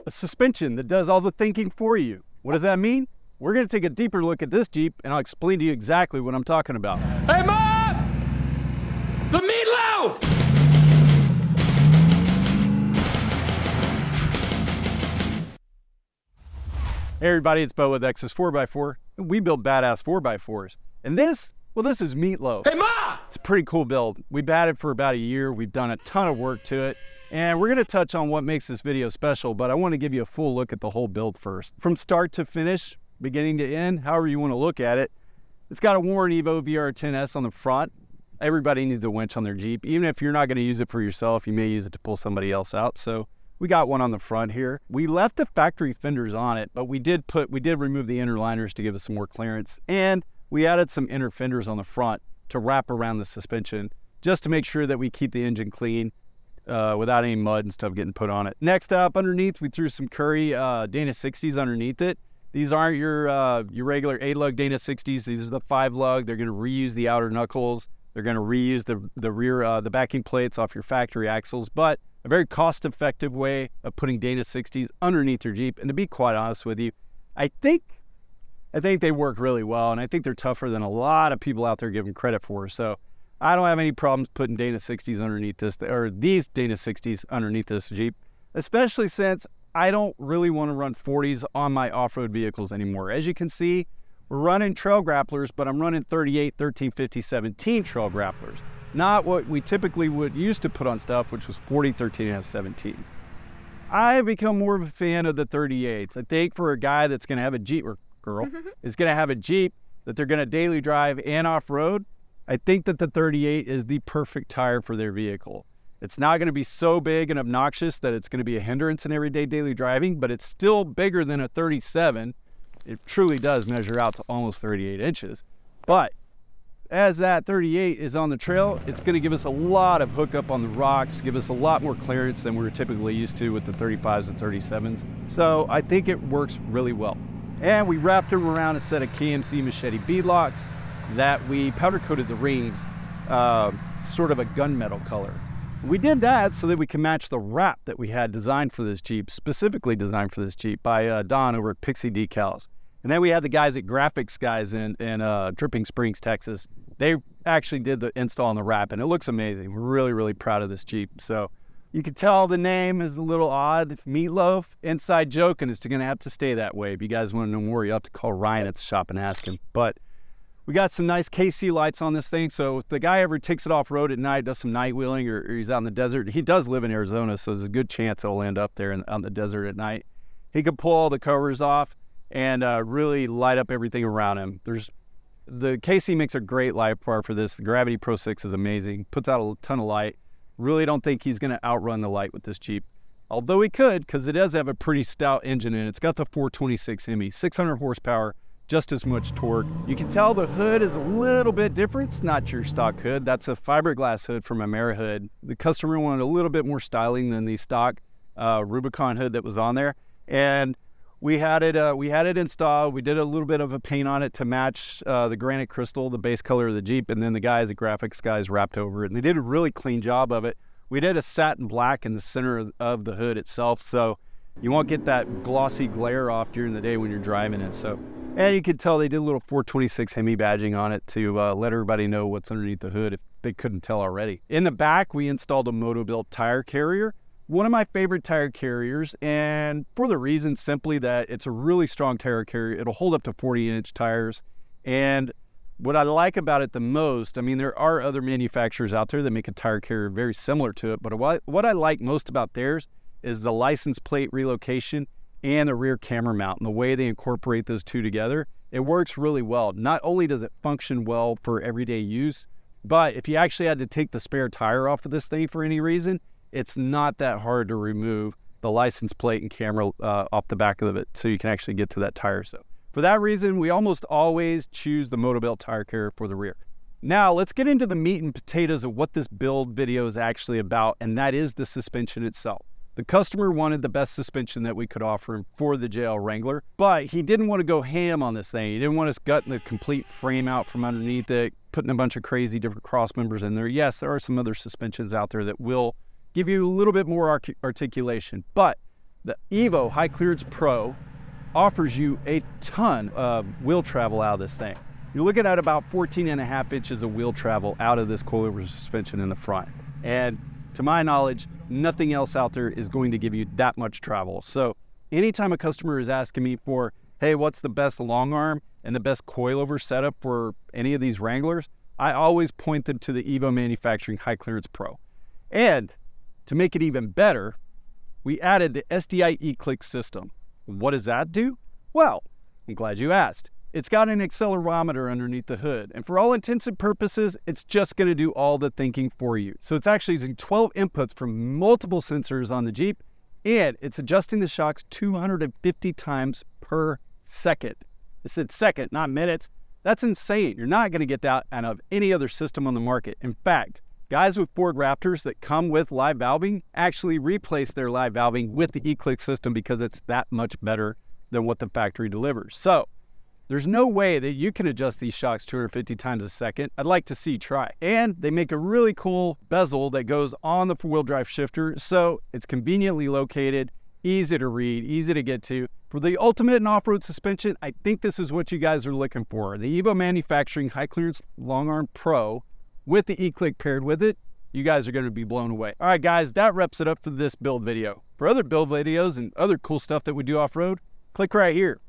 a suspension that does all the thinking for you. What does that mean? We're going to take a deeper look at this Jeep, and I'll explain to you exactly what I'm talking about. Hey, Mom! The meatloaf! Hey everybody, it's Bo with X's 4x4, and we build badass 4x4s. And this, well, this is Meatloaf. Hey, Ma! It's a pretty cool build. We've had it for about a year. We've done a ton of work to it, and we're gonna touch on what makes this video special, but I wanna give you a full look at the whole build first. From start to finish, beginning to end, however you wanna look at it, it's got a Warren Evo VR10S on the front. Everybody needs a winch on their Jeep. Even if you're not gonna use it for yourself, you may use it to pull somebody else out. So we got one on the front here. We left the factory fenders on it, but we did remove the inner liners to give us some more clearance. And we added some inner fenders on the front to wrap around the suspension, just to make sure that we keep the engine clean without any mud and stuff getting put on it. Next up, underneath, we threw some Currie Dana 60s underneath it. These aren't your regular 8-lug Dana 60s. These are the 5-lug. They're gonna reuse the outer knuckles. They're gonna reuse the rear, the backing plates off your factory axles, but a very cost-effective way of putting Dana 60s underneath your Jeep. And to be quite honest with you, I think they work really well, and I think they're tougher than a lot of people out there give them credit for. So I don't have any problems putting Dana 60s underneath this, or these Dana 60s underneath this Jeep, especially since I don't really want to run 40s on my off-road vehicles anymore. As you can see, we're running trail grapplers, but I'm running 38, 13, 50, 17 trail grapplers. Not what we typically would used to put on stuff, which was 40, 13, and 17s. I've become more of a fan of the 38s. I think for a guy that's gonna have a Jeep, or girl, is gonna have a Jeep that they're gonna daily drive and off-road, I think that the 38 is the perfect tire for their vehicle. It's not gonna be so big and obnoxious that it's gonna be a hindrance in everyday daily driving, but it's still bigger than a 37. It truly does measure out to almost 38 inches. But as that 38 is on the trail, it's going to give us a lot of hookup on the rocks, give us a lot more clearance than we're typically used to with the 35s and 37s. So I think it works really well. And we wrapped them around a set of KMC machete beadlocks that we powder coated the rings, sort of a gunmetal color. We did that so that we can match the wrap that we had designed for this Jeep, specifically designed for this Jeep by Don over at Pixie Decals. And then we had the guys at Graphics Guys in Dripping Springs, Texas. They actually did the install on the wrap, and it looks amazing. We're really, really proud of this Jeep. So you can tell the name is a little odd, Meatloaf. Inside joke, and it's going to have to stay that way. If you guys want to know more, you have to call Ryan at the shop and ask him. But we got some nice KC lights on this thing, so if the guy ever takes it off-road at night, does some night wheeling, or he's out in the desert, he does live in Arizona, so there's a good chance it'll end up there on the desert at night. He could pull all the covers off and really light up everything around him. The KC makes a great light bar for this. The Gravity Pro 6 is amazing, puts out a ton of light. Really don't think he's gonna outrun the light with this Jeep. Although he could, because it does have a pretty stout engine in it. It's got the 426 HEMI, 600 horsepower, just as much torque. You can tell the hood is a little bit different. It's not your stock hood. That's a fiberglass hood from Amerihood. The customer wanted a little bit more styling than the stock Rubicon hood that was on there. And we had it installed. We did a little bit of a paint on it to match the granite crystal, the base color of the Jeep, and then the guys at Graphics Guys wrapped over it, and they did a really clean job of it. We did a satin black in the center of the hood itself, so you won't get that glossy glare off during the day when you're driving it. So, and you could tell they did a little 426 HEMI badging on it to let everybody know what's underneath the hood if they couldn't tell already. In the back, we installed a Motobilt tire carrier. One of my favorite tire carriers, and for the reason simply that it's a really strong tire carrier. It'll hold up to 40-inch tires. And what I like about it the most, I mean, there are other manufacturers out there that make a tire carrier very similar to it, but what I like most about theirs is the license plate relocation and the rear camera mount, and the way they incorporate those two together. It works really well. Not only does it function well for everyday use, but if you actually had to take the spare tire off of this thing for any reason, it's not that hard to remove the license plate and camera off the back of it so you can actually get to that tire. So for that reason, we almost always choose the Motobilt tire carrier for the rear. Now let's get into the meat and potatoes of what this build video is actually about, and that is the suspension itself. The customer wanted the best suspension that we could offer him for the JL Wrangler, but he didn't want to go ham on this thing. He didn't want us gutting the complete frame out from underneath it, putting a bunch of crazy different cross members in there. Yes, there are some other suspensions out there that will give you a little bit more articulation, but The Evo High Clearance Pro offers you a ton of wheel travel out of this thing. You're looking at about 14.5 inches of wheel travel out of this coilover suspension in the front. And to my knowledge, nothing else out there is going to give you that much travel. So anytime a customer is asking me for, hey, what's the best long arm and the best coilover setup for any of these Wranglers, I always point them to the Evo Manufacturing High Clearance Pro. And to make it even better, we added the SDI E-Click system. What does that do? Well, I'm glad you asked. It's got an accelerometer underneath the hood, and for all intents and purposes, it's just going to do all the thinking for you. So it's actually using 12 inputs from multiple sensors on the Jeep, and it's adjusting the shocks 250 times per second. I said second, not minutes. That's insane. You're not going to get that out of any other system on the market. In fact, guys with Ford Raptors that come with live valving actually replace their live valving with the E-Click system because it's that much better than what the factory delivers. So there's no way that you can adjust these shocks 250 times a second. I'd like to see you try. And they make a really cool bezel that goes on the four-wheel drive shifter, so it's conveniently located, easy to read, easy to get to. For the ultimate in off-road suspension, I think this is what you guys are looking for. The Evo Manufacturing High Clearance Long Arm Pro with the E-Click paired with it, you guys are going to be blown away. All right, guys, that wraps it up for this build video. For other build videos and other cool stuff that we do off-road, click right here.